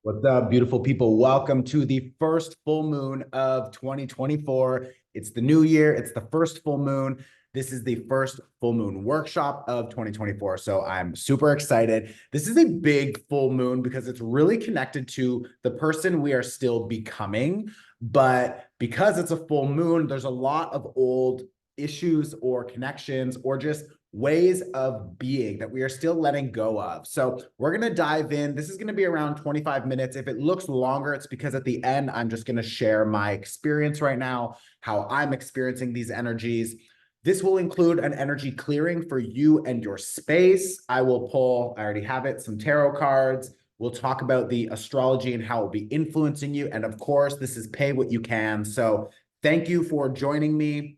What's up, beautiful people? Welcome to the first full moon of 2024. It's the new year. It's the first full moon. This is the first full moon workshop of 2024. So I'm super excited. This is a big full moon because it's really connected to the person we are still becoming. But because it's a full moon, there's a lot of old issues or connections or just ways of being that we are still letting go of. So we're going to dive in. This is going to be around 25 minutes. If it looks longer, it's because at the end, I'm just going to share my experience right now, how I'm experiencing these energies. This will include an energy clearing for you and your space. I will pull, I already have it, some tarot cards. We'll talk about the astrology and how it will be influencing you. And of course, this is pay what you can. So thank you for joining me.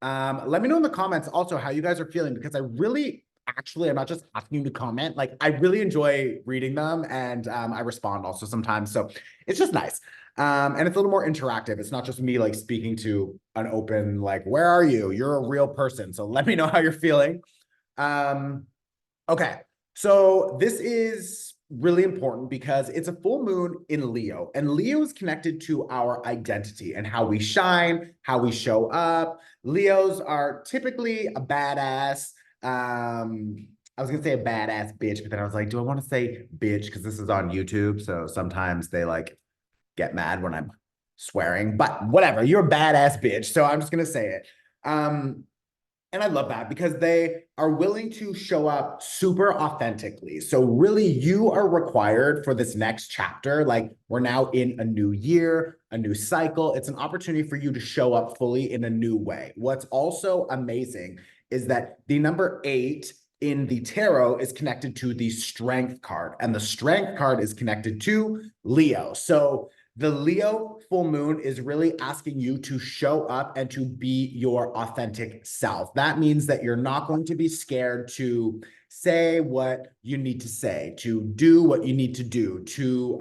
Let me know in the comments also how you guys are feeling, because I really, actually, I'm not just asking you to comment. Like, I really enjoy reading them, and I respond also sometimes. So it's just nice. And it's a little more interactive. It's not just me like speaking to an open, like, where are you? You're a real person. So let me know how you're feeling. Um, Okay, so this is really important because it's a full moon in Leo, and Leo is connected to our identity and how we shine, how we show up. Leos are typically a badass. I was gonna say a badass bitch, but then I was like, do I want to say bitch? Because this is on YouTube, so sometimes they like get mad when I'm swearing, but whatever, you're a badass bitch. So I'm just gonna say it. And I love that because they are willing to show up super authentically. So really, you are required for this next chapter. Like, we're now in a new year, a new cycle. It's an opportunity for you to show up fully in a new way. What's also amazing is that the number 8 in the tarot is connected to the strength card, and the strength card is connected to Leo. So the Leo full moon is really asking you to show up and to be your authentic self. That means that you're not going to be scared to say what you need to say, to do what you need to do, to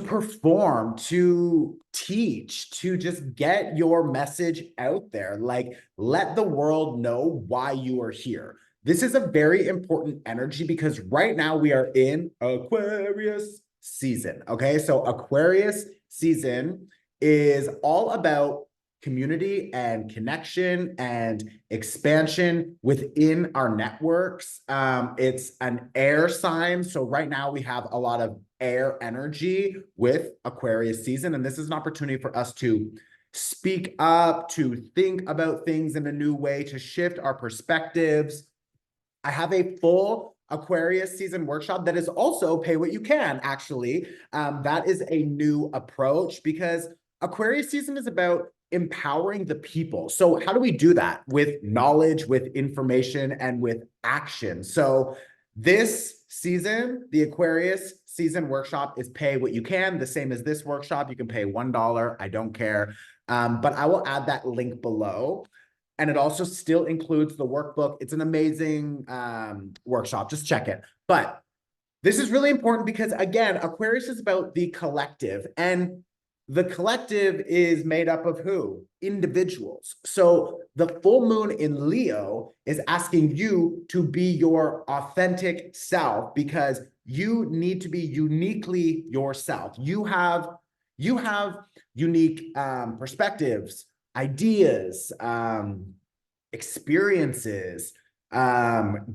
perform, to teach, to just get your message out there. Like, let the world know why you are here. This is a very important energy because right now we are in Aquarius season. Okay, so Aquarius season is all about community and connection and expansion within our networks. It's an air sign. So right now we have a lot of air energy with Aquarius season. And this is an opportunity for us to speak up, to think about things in a new way, to shift our perspectives. I have a full Aquarius season workshop that is also pay what you can, actually. That is a new approach because Aquarius season is about empowering the people. So how do we do that? With knowledge, with information, and with action. So this season, the Aquarius season workshop is pay what you can, the same as this workshop. You can pay $1. I don't care. But I will add that link below. And it also still includes the workbook. It's an amazing workshop. Just check it. But this is really important because, again, Aquarius is about the collective. And the collective is made up of who? Individuals. So the full moon in Leo is asking you to be your authentic self because you need to be uniquely yourself. You have unique perspectives, ideas, experiences,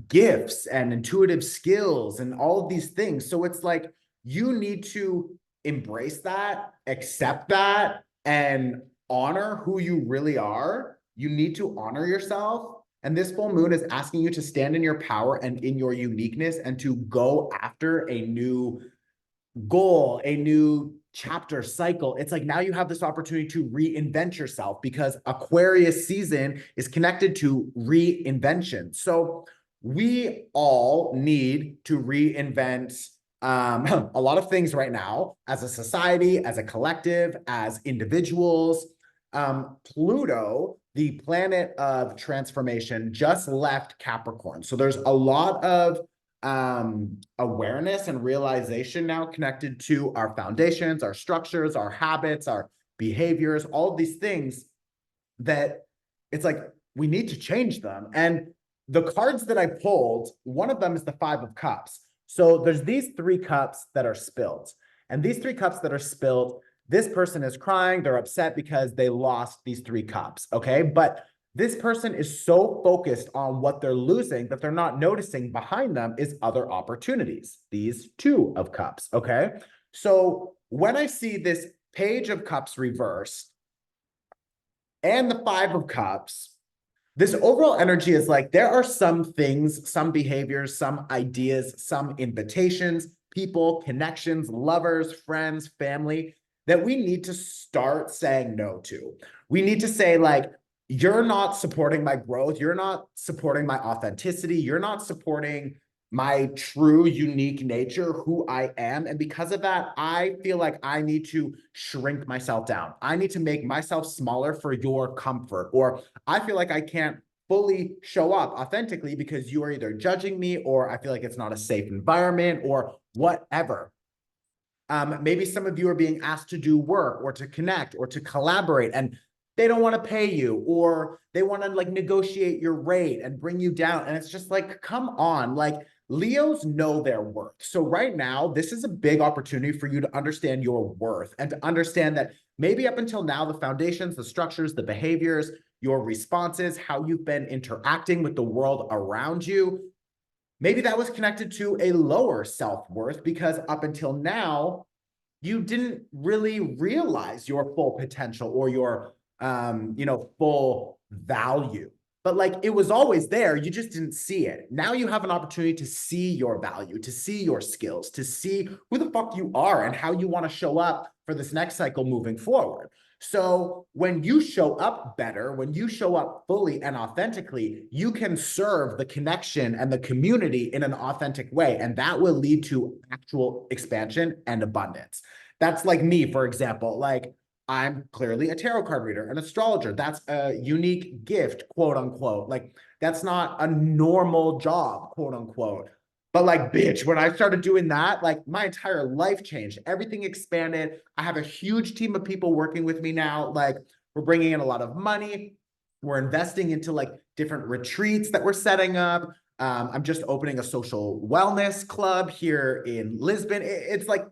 gifts, and intuitive skills, and all of these things. So it's like you need to embrace that, accept that, and honor who you really are. You need to honor yourself. And this full moon is asking you to stand in your power and in your uniqueness and to go after a new goal, a new chapter cycle. It's like now you have this opportunity to reinvent yourself because Aquarius season is connected to reinvention. So we all need to reinvent a lot of things right now as a society, as a collective, as individuals. Pluto, the planet of transformation, just left Capricorn. So there's a lot of awareness and realization now connected to our foundations, our structures, our habits, our behaviors, all of these things that it's like we need to change them. And the cards that I pulled, one of them is the 5 of Cups. So there's these 3 cups that are spilled. And these 3 cups that are spilled, this person is crying, they're upset because they lost these 3 cups, okay? But this person is so focused on what they're losing that they're not noticing behind them is other opportunities, these 2 of cups, okay? So when I see this Page of Cups reversed and the 5 of Cups, this overall energy is like there are some things, some behaviors, some ideas, some invitations, people, connections, lovers, friends, family that we need to start saying no to. We need to say, like, you're not supporting my growth. You're not supporting my authenticity. You're not supporting my true, unique nature, who I am. And because of that, I feel like I need to shrink myself down. I need to make myself smaller for your comfort, or I feel like I can't fully show up authentically because you are either judging me, or I feel like it's not a safe environment, or whatever. Maybe some of you are being asked to do work or to connect or to collaborate, and they don't want to pay you, or they want to like negotiate your rate and bring you down. And it's just like, come on, like Leos know their worth. So right now, this is a big opportunity for you to understand your worth and to understand that maybe up until now, the foundations, the structures, the behaviors, your responses, how you've been interacting with the world around you, maybe that was connected to a lower self-worth because up until now, you didn't really realize your full potential or your, full value. But like it was always there, you just didn't see it. Now you have an opportunity to see your value, to see your skills, to see who the fuck you are and how you want to show up for this next cycle moving forward. So when you show up better, when you show up fully and authentically, you can serve the connection and the community in an authentic way. And that will lead to actual expansion and abundance. That's like me, for example. Like, I'm clearly a tarot card reader, an astrologer. That's a unique gift, quote unquote. Like, that's not a normal job, quote unquote. But like, bitch, when I started doing that, like my entire life changed. Everything expanded. I have a huge team of people working with me now. Like, we're bringing in a lot of money. We're investing into like different retreats that we're setting up. I'm just opening a social wellness club here in Lisbon. It's like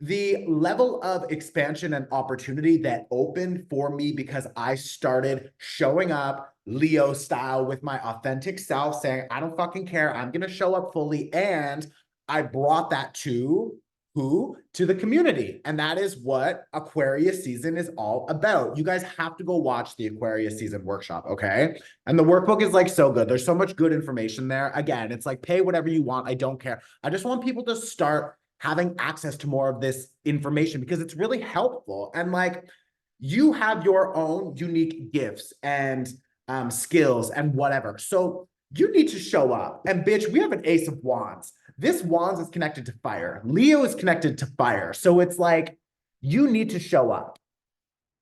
the level of expansion and opportunity that opened for me because I started showing up Leo style with my authentic self, saying, I don't fucking care. I'm going to show up fully. And I brought that to who? To the community. And that is what Aquarius season is all about. You guys have to go watch the Aquarius season workshop, okay? And the workbook is like so good. There's so much good information there. Again, it's like pay whatever you want. I don't care. I just want people to start having access to more of this information because it's really helpful. And like, you have your own unique gifts and skills and whatever. So you need to show up. And bitch, we have an Ace of Wands. This Wands is connected to fire. Leo is connected to fire. So it's like, you need to show up,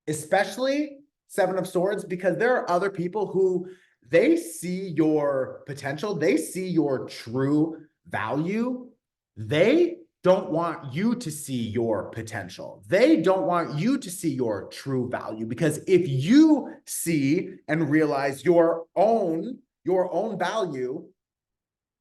especially Seven of Swords, because there are other people who they see your potential. They see your true value. They don't want you to see your potential. They don't want you to see your true value, because if you see and realize your own value,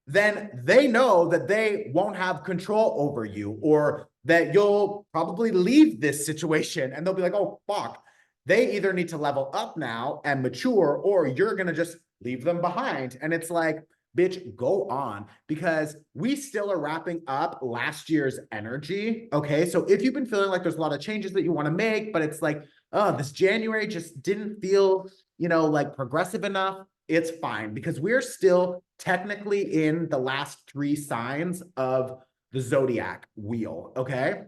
then they know that they won't have control over you, or that you'll probably leave this situation and they'll be like, oh, fuck. They either need to level up now and mature, or you're going to just leave them behind. And it's like, bitch, go on, because we still are wrapping up last year's energy. Okay. So if you've been feeling like there's a lot of changes that you want to make, but it's like, oh, this January just didn't feel, like progressive enough, it's fine, because we're still technically in the last 3 signs of the zodiac wheel. Okay.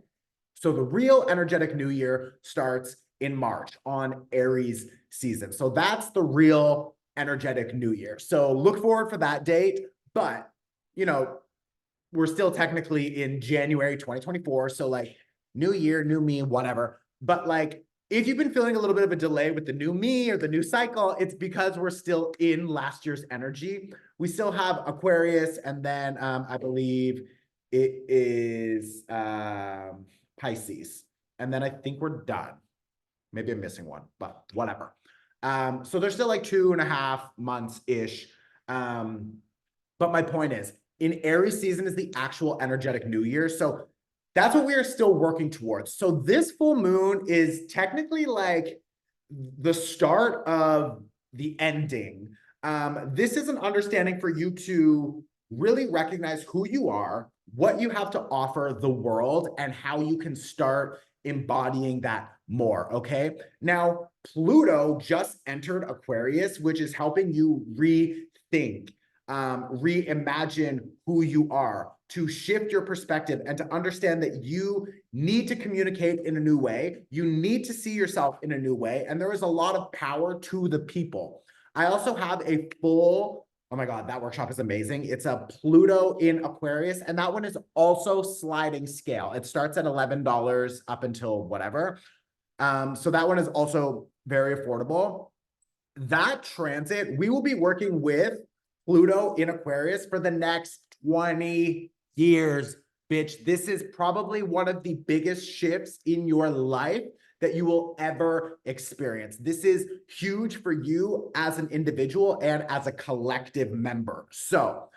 So the real energetic new year starts in March on Aries season. So that's the real energetic new year. So look forward for that date. But, we're still technically in January 2024. So like, new year, new me, whatever. But like, if you've been feeling a little bit of a delay with the new me or the new cycle, it's because we're still in last year's energy. We still have Aquarius, and then I believe it is Pisces. And then I think we're done. Maybe I'm missing one, but whatever. So there's still like 2.5 months-ish. But my point is, In Aries season is the actual energetic new year. So that's what we are still working towards. So this full moon is technically like the start of the ending. This is an understanding for you to really recognize who you are, what you have to offer the world, and how you can start embodying that more. Okay. Now, Pluto just entered Aquarius, which is helping you rethink, reimagine who you are, to shift your perspective, and to understand that you need to communicate in a new way. You need to see yourself in a new way. And there is a lot of power to the people. I also have a full, oh my God, that workshop is amazing. It's a Pluto in Aquarius, and that one is also sliding scale. It starts at $11 up until whatever. So that one is also very affordable. That transit, we will be working with Pluto in Aquarius for the next 20 years, bitch. This is probably one of the biggest shifts in your life that you will ever experience. This is huge for you as an individual and as a collective member. So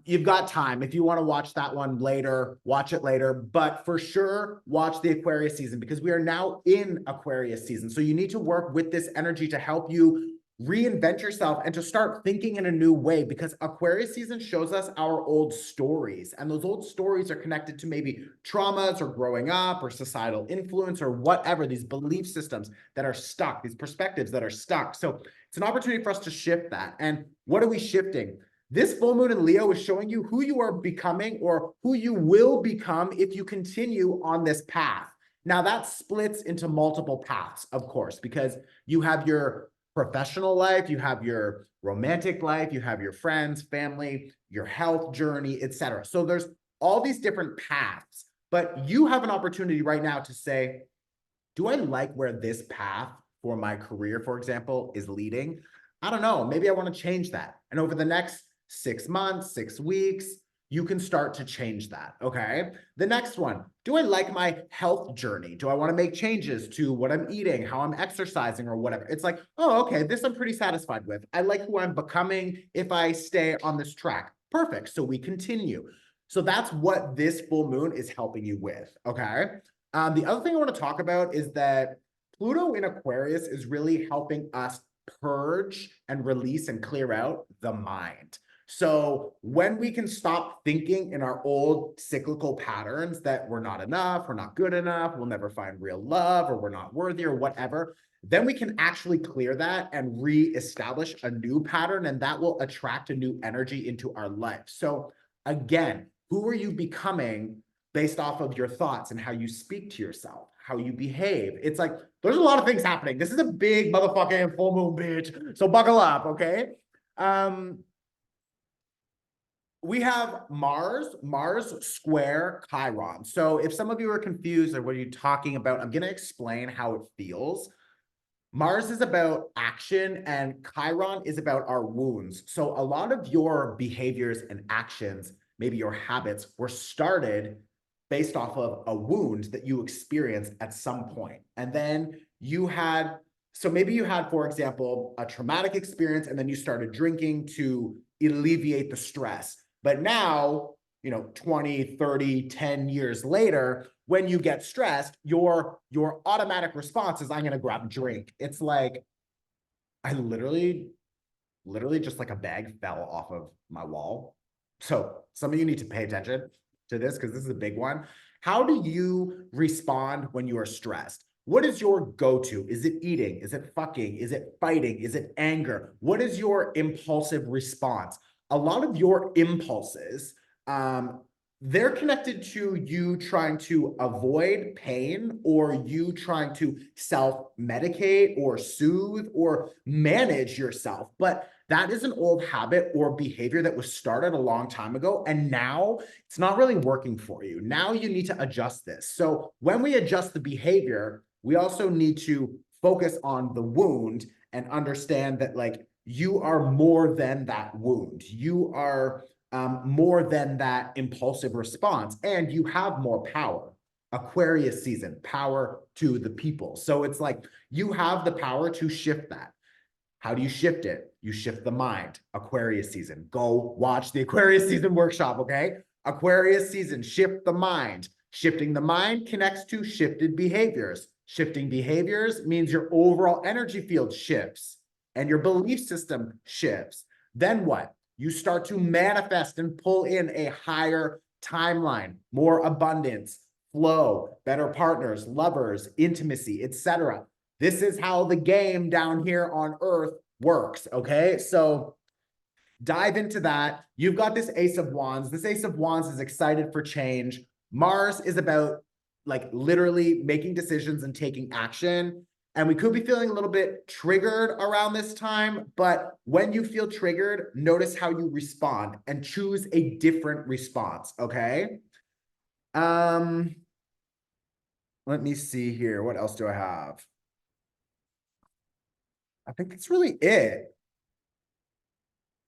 you've got time. If you want to watch that one later, watch it later, but for sure, watch the Aquarius season, because we are now in Aquarius season. So you need to work with this energy to help you reinvent yourself and to start thinking in a new way, because Aquarius season shows us our old stories, and those old stories are connected to maybe traumas or growing up or societal influence or whatever, these belief systems that are stuck, these perspectives that are stuck. So it's an opportunity for us to shift that. And what are we shifting? This full moon in Leo is showing you who you are becoming, or who you will become if you continue on this path. Now that splits into multiple paths, of course, because you have your professional life, you have your romantic life, you have your friends, family, your health journey, etc. So there's all these different paths, but you have an opportunity right now to say, do I like where this path for my career, for example, is leading? I don't know. Maybe I want to change that. And over the next 6 months, 6 weeks, you can start to change that. Okay. The next one, do I like my health journey? Do I want to make changes to what I'm eating, how I'm exercising, or whatever? It's like, oh, okay, this I'm pretty satisfied with. I like who I'm becoming if I stay on this track. Perfect. So we continue. So that's what this full moon is helping you with. Okay. The other thing I want to talk about is that Pluto in Aquarius is really helping us purge and release and clear out the mind. So when we can stop thinking in our old cyclical patterns that we're not enough, we're not good enough, we'll never find real love, or we're not worthy, or whatever, then we can actually clear that and reestablish a new pattern, and that will attract a new energy into our life. So again, who are you becoming based off of your thoughts and how you speak to yourself, how you behave? It's like, there's a lot of things happening. This is a big motherfucking full moon, bitch. So buckle up, okay? We have Mars square Chiron. So if some of you are confused or what are you talking about, I'm going to explain how it feels. Mars is about action and Chiron is about our wounds. So a lot of your behaviors and actions, maybe your habits, were started based off of a wound that you experienced at some point. And then you had, so maybe you had, for example, a traumatic experience, and then you started drinking to alleviate the stress. But now, 20, 30, 10 years later, when you get stressed, your automatic response is, I'm going to grab a drink. It's like, I literally just like a bag fell off of my wall. So some of you need to pay attention to this, because this is a big one. How do you respond when you are stressed? What is your go-to? Is it eating? Is it fucking? Is it fighting? Is it anger? What is your impulsive response? A lot of your impulses, they're connected to you trying to avoid pain, or you trying to self-medicate or soothe or manage yourself. But that is an old habit or behavior that was started a long time ago, and now it's not really working for you. Now you need to adjust this. So when we adjust the behavior, we also need to focus on the wound and understand that, like, you are more than that wound. You are more than that impulsive response, and you have more power. Aquarius season, power to the people. So it's like you have the power to shift that. How do you shift it? You shift the mind. Aquarius season. Go watch the Aquarius season workshop, okay? Aquarius season, shift the mind. Shifting the mind connects to shifted behaviors. Shifting behaviors means your overall energy field shifts and your belief system shifts. Then what? You start to manifest and pull in a higher timeline, more abundance, flow, better partners, lovers, intimacy, etc. This is how the game down here on Earth works, okay? So dive into that. You've got this Ace of Wands. This Ace of Wands is excited for change. Mars is about like literally making decisions and taking action. And we could be feeling a little bit triggered around this time, but when you feel triggered, notice how you respond and choose a different response, okay? Let me see here. What else do I have? I think that's really it.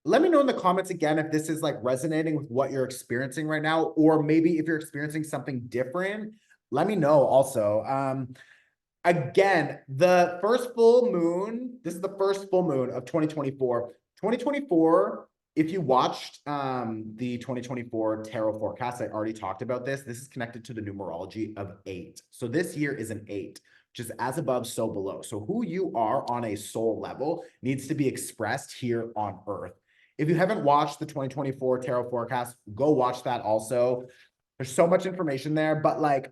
Let me know in the comments again if this is like resonating with what you're experiencing right now, or maybe if you're experiencing something different, let me know also. Again, the first full moon, this is the first full moon of 2024. 2024, if you watched the 2024 tarot forecast, I already talked about this. This is connected to the numerology of 8. So this year is an 8, which is as above, so below. So who you are on a soul level needs to be expressed here on Earth. If you haven't watched the 2024 tarot forecast, go watch that also. There's so much information there, but like,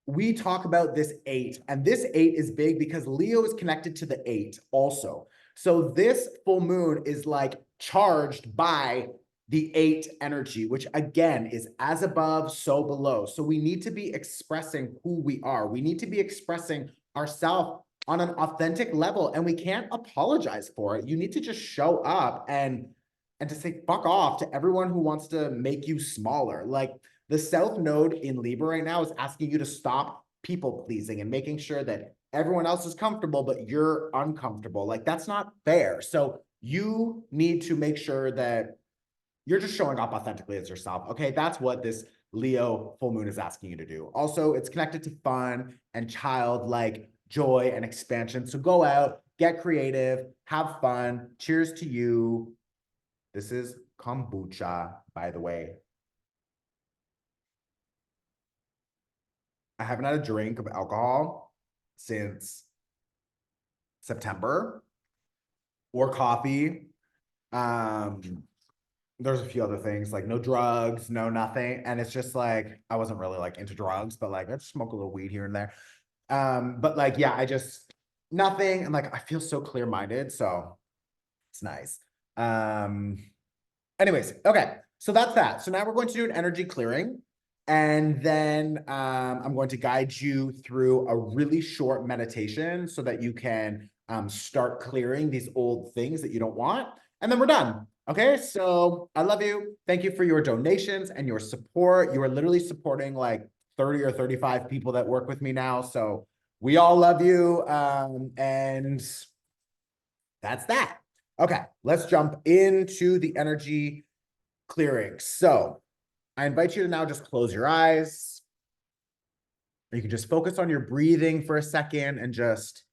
we talk about this 8, and this 8 is big because Leo is connected to the 8 also. So this full moon is like charged by the 8 energy, which again is as above, so below. So we need to be expressing who we are. We need to be expressing ourselves on an authentic level, and we can't apologize for it. You need to just show up and to say fuck off to everyone who wants to make you smaller. Like, the South Node in Libra right now is asking you to stop people pleasing and making sure that everyone else is comfortable, but you're uncomfortable. Like, that's not fair. So you need to make sure that you're just showing up authentically as yourself. Okay, that's what this Leo full moon is asking you to do. Also, it's connected to fun and childlike joy and expansion. So go out, get creative, have fun. Cheers to you. This is kombucha, by the way. I haven't had a drink of alcohol since September, or coffee. There's a few other things, like no drugs, no nothing. And it's just like, I wasn't really like into drugs, but like I just smoke a little weed here and there. But like, yeah, I just nothing. And like, I feel so clear-minded. So it's nice. Anyways, okay. So that's that. So now we're going to do an energy clearing. And then I'm going to guide you through a really short meditation so that you can start clearing these old things that you don't want. And then we're done. Okay, so I love you. Thank you for your donations and your support. You are literally supporting like 30 or 35 people that work with me now. So we all love you. And that's that. Okay, let's jump into the energy clearing. So I invite you to now just close your eyes. Or you can just focus on your breathing for a second and just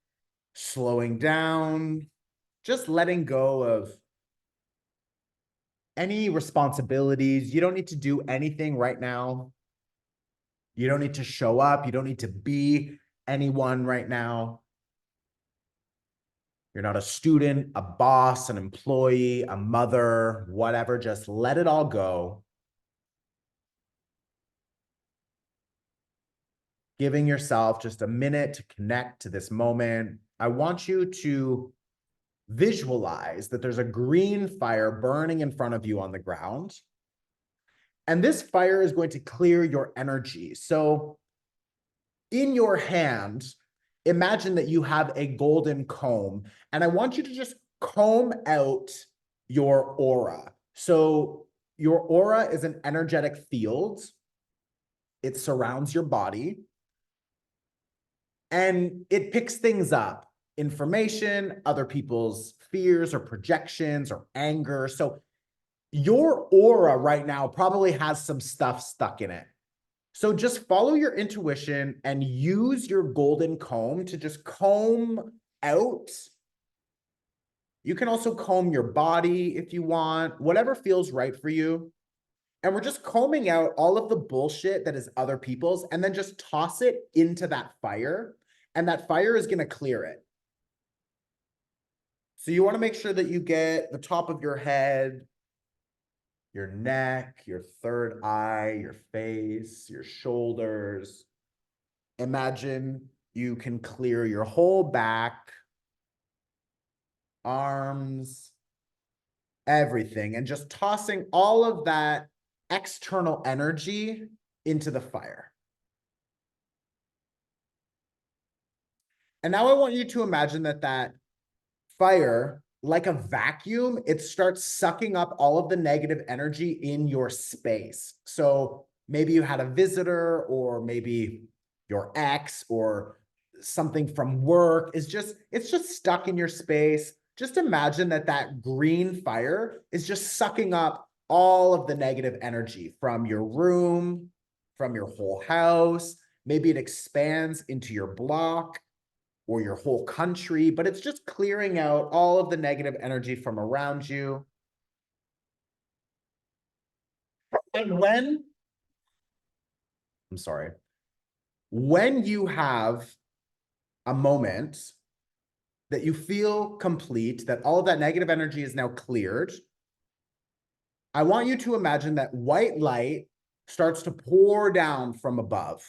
slowing down, just letting go of any responsibilities. You don't need to do anything right now. You don't need to show up. You don't need to be anyone right now. You're not a student, a boss, an employee, a mother, whatever. Just let it all go. Giving yourself just a minute to connect to this moment. I want you to visualize that there's a green fire burning in front of you on the ground. And this fire is going to clear your energy. So in your hand, imagine that you have a golden comb, and I want you to just comb out your aura. So your aura is an energetic field. It surrounds your body, and it picks things up, information, other people's fears or projections or anger. So your aura right now probably has some stuff stuck in it. So just follow your intuition and use your golden comb to just comb out You can also comb your body if you want, whatever feels right for you. And we're just combing out all of the bullshit that is other people's and then just toss it into that fire. And that fire is going to clear it. So you want to make sure that you get the top of your head, your neck, your third eye, your face, your shoulders. Imagine you can clear your whole back, arms, everything, and just tossing all of that external energy into the fire. And now I want you to imagine that fire, like a vacuum, it starts sucking up all of the negative energy in your space. So maybe you had a visitor, or maybe your ex or something from work is it's just stuck in your space. Just imagine that green fire is just sucking up all of the negative energy from your room, from your whole house. Maybe it expands into your block or your whole country, but it's just clearing out all of the negative energy from around you. And I'm sorry, when you have a moment that you feel complete, that all of that negative energy is now cleared, I want you to imagine that white light starts to pour down from above.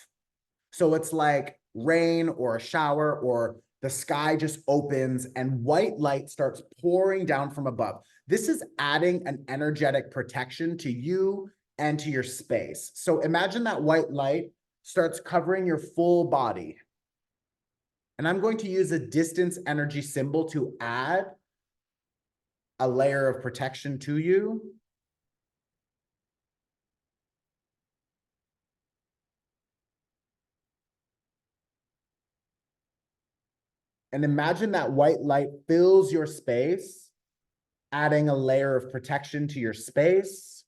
So it's like rain or a shower, or the sky just opens and white light starts pouring down from above. This is adding an energetic protection to you and to your space. So imagine that white light starts covering your full body. And I'm going to use a distance energy symbol to add a layer of protection to you. And imagine that white light fills your space, adding a layer of protection to your space.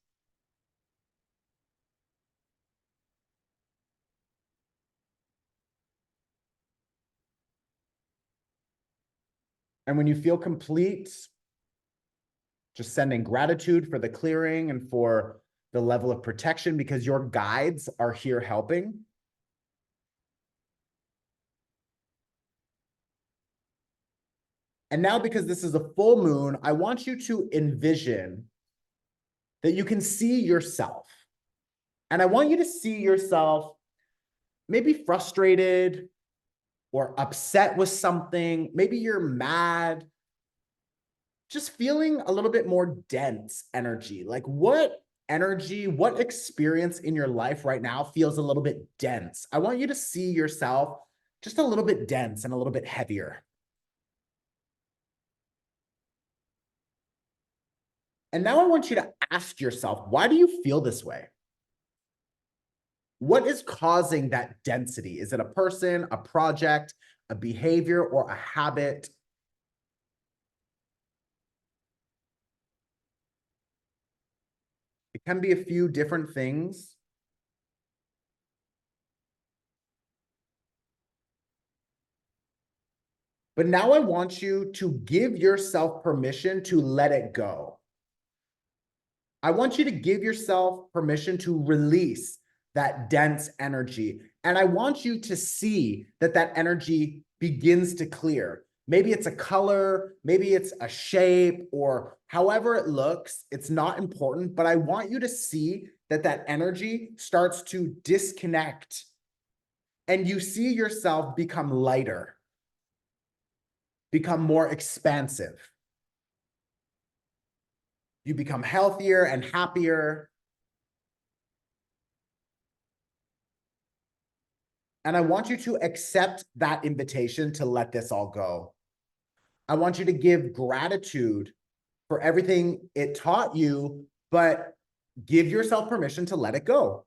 And when you feel complete, just sending gratitude for the clearing and for the level of protection, because your guides are here helping. And now, because this is a full moon, I want you to envision that you can see yourself. And I want you to see yourself maybe frustrated or upset with something. Maybe you're mad, just feeling a little bit more dense energy. Like, what energy, what experience in your life right now feels a little bit dense? I want you to see yourself just a little bit dense and a little bit heavier. And now I want you to ask yourself, why do you feel this way? What is causing that density? Is it a person, a project, a behavior, or a habit? It can be a few different things. But now I want you to give yourself permission to let it go. I want you to give yourself permission to release that dense energy. And I want you to see that energy begins to clear. Maybe it's a color, maybe it's a shape, or however it looks, it's not important, but I want you to see that energy starts to disconnect and you see yourself become lighter, become more expansive. You become healthier and happier. And I want you to accept that invitation to let this all go. I want you to give gratitude for everything it taught you, but give yourself permission to let it go.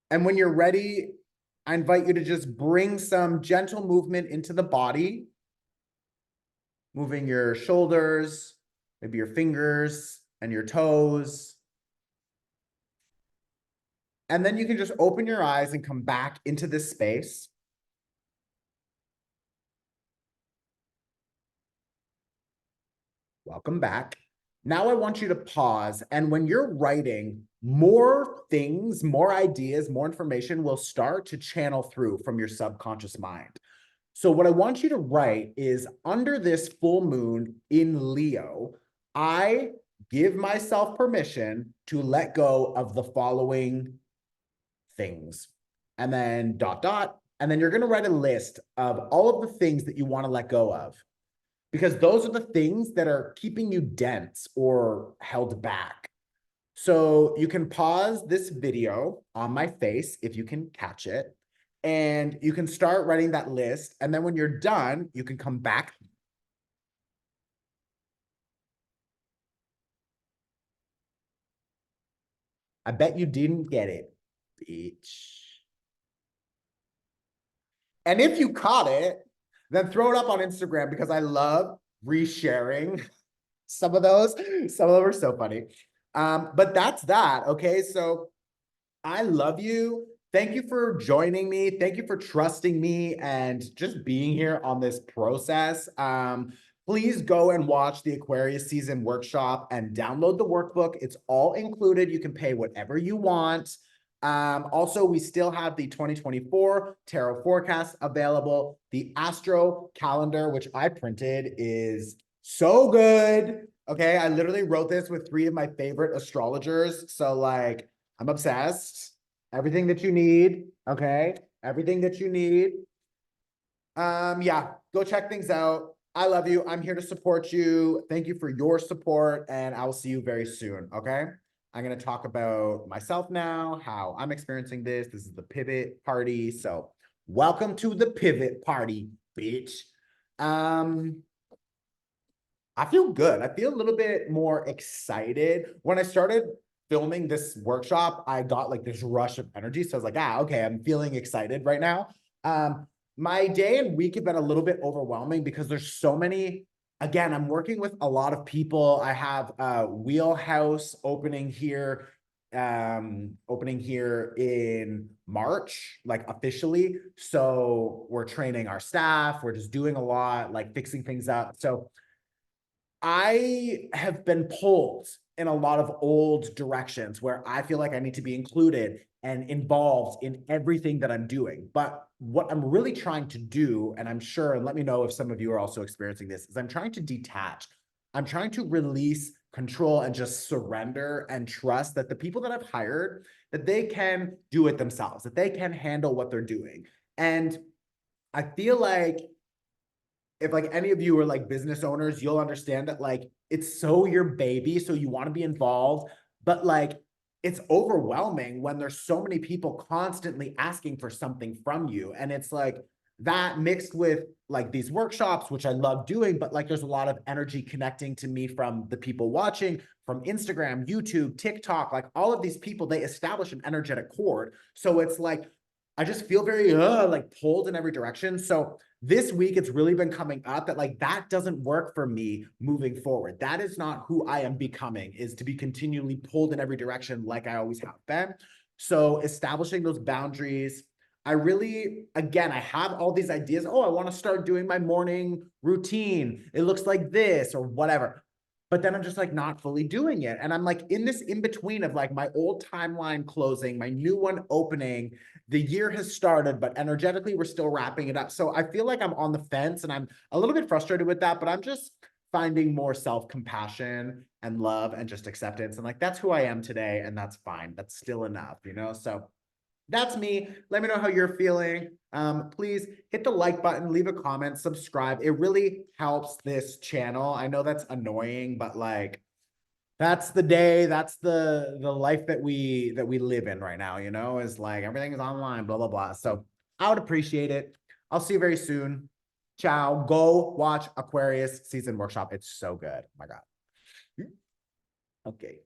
And when you're ready, I invite you to just bring some gentle movement into the body, moving your shoulders, maybe your fingers and your toes. And then you can just open your eyes and come back into this space. Welcome back. Now I want you to pause. And when you're writing, more things, more ideas, more information will start to channel through from your subconscious mind. So what I want you to write is under this full moon in Leo, I give myself permission to let go of the following things. And then dot, dot. And then you're going to write a list of all of the things that you want to let go of, because those are the things that are keeping you dense or held back. So you can pause this video on my face if you can catch it, and you can start writing that list. And then when you're done, you can come back. I bet you didn't get it, bitch. And if you caught it, then throw it up on Instagram, because I love resharing some of those. Some of them are so funny. But that's that. Okay. So I love you. Thank you for joining me. Thank you for trusting me and just being here on this process. Please go and watch the Aquarius season workshop and download the workbook. It's all included. You can pay whatever you want. Also, we still have the 2024 tarot forecast available. The Astro calendar, which I printed, is so good. Okay, I literally wrote this with 3 of my favorite astrologers. So like, I'm obsessed. Everything that you need, okay? Everything that you need. Yeah, go check things out. I love you. I'm here to support you. Thank you for your support, and I will see you very soon, okay? I'm going to talk about myself now, how I'm experiencing this. This is the pivot party. So welcome to the pivot party, bitch. I feel good. I feel a little bit more excited. When I started filming this workshop, I got like this rush of energy. So I was like, okay, I'm feeling excited right now. My day and week have been a little bit overwhelming because there's so many. Again, I'm working with a lot of people. I have a Wheelhouse opening here in March, like officially. So we're training our staff. We're just doing a lot, like fixing things up. So I have been pulled in a lot of old directions where I feel like I need to be included and involved in everything that I'm doing. But what I'm really trying to do, and I'm sure, and let me know if some of you are also experiencing this, is I'm trying to detach. I'm trying to release control and just surrender and trust that the people that I've hired, that they can do it themselves, that they can handle what they're doing. And I feel like if like any of you are like business owners, you'll understand that like it's so your baby, so you want to be involved, but like it's overwhelming when there's so many people constantly asking for something from you. And it's like that mixed with like these workshops, which I love doing, but like there's a lot of energy connecting to me from the people watching, from Instagram, YouTube, TikTok, like all of these people, they establish an energetic cord. So it's like I just feel very like pulled in every direction. So this week it's really been coming up that like that doesn't work for me moving forward. That is not who I am becoming, is to be continually pulled in every direction like I always have been. So establishing those boundaries. I really, again, I have all these ideas. Oh, I want to start doing my morning routine. It looks like this or whatever. But then I'm just like not fully doing it. And I'm like in this in between of like my old timeline closing, my new one opening. The year has started, but energetically, we're still wrapping it up. So I feel like I'm on the fence and I'm a little bit frustrated with that, but I'm just finding more self-compassion and love and just acceptance. And like, that's who I am today. And that's fine. That's still enough, you know? So that's me. Let me know how you're feeling. Please hit the like button, leave a comment, subscribe. It really helps this channel. I know that's annoying, but like, that's the day, that's the life that we live in right now, you know, is like everything is online, blah blah blah. So I would appreciate it. I'll see you very soon. Ciao. Go watch Aquarius season workshop. It's so good. Oh my god. Okay.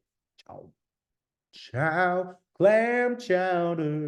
Ciao. Ciao. Clam chowder.